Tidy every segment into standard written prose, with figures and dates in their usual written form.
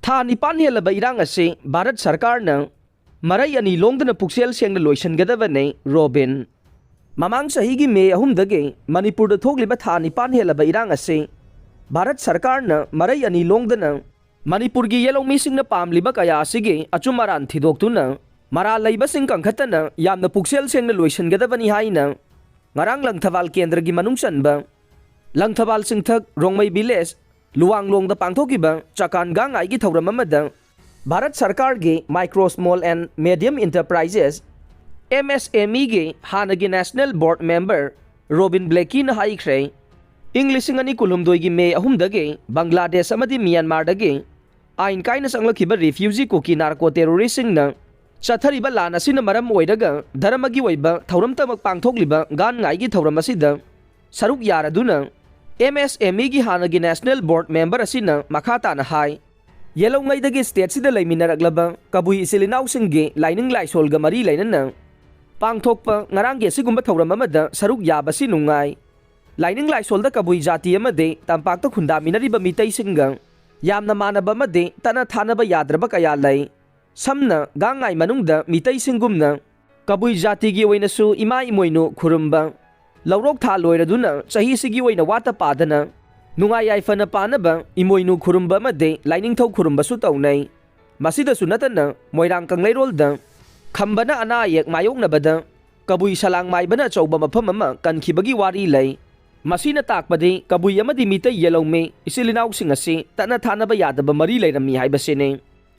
था निपान हेलब इरांग असे भारत सरकार न मरई अनि लोंगदना पुक्सेल सेंगना लोइसनगदबने रोबिन ममांग सही की मे अहुमदगे मणिपुर थोगलिबा था निपान हेलब इरांग असे भारत सरकार न मरई अनि लोंगदना मणिपुर की येलो मिसिंग न पामलिबा कया असिगे अचुमरान थिदोक्तुना मरा लैबसिंग कंखतना यामना पुक्सेल सेंगना लोइसनगदबनी हाइना ngarang langthawal kendra gi manung chanba langthawal singthak rongmai village luwanglong da pangthokiba chakan gangai gi thoram amada bharat sarkar gi micro small and medium enterprises MSME gi hanagi national board member Robin Blakey na haikhre English ngani kulumdoi gi me ahum dage Bangladesh amadi Myanmar dage ain kaina sanglakiba refugee ko ki narco terrorist singna Chathariba lan asina maram oiraga dharamagi oiba thauram tamak pangthokliba gan ngai gi thauram asida saruk yaraduna MSME gi hanagi national board member asina makhata na hai yellow ngai dagi state sida laiminaraglaba kabui isilinau singge lining laisol ga mari lainana pangthokpa ngarang ge sigumba thauram amada saruk yabasi nungai lining laisol da kabui jati amade tampak ta khunda minariba mitai singa yamna manaba amade tana thanaba yadraba kaya lai Samna gangai manungda mitai singumna kabui jati gi oinasu ima imoinu khurumba laurok tha loiraduna chahi sigi oina wata padana nungai yaifana panaba imoinu khurumba made lining thau khurumba su taunai masida sunatana moirang kanglairol da khambana ana yek mayokna bada kabui salang mai bana chauba mafam ama kankhibagi wari lai masina takpade kabui amadi mitai yelongme isilinau singasi tana thanaba yadaba mari lairami haibasene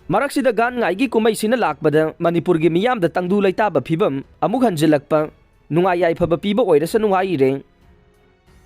Maraksida gan ngai gi kumai sina lakbada Manipur gi miyam da tangdu laitaba phibam amuk hanjilakpa nungai yai phaba piba oirasa nungai re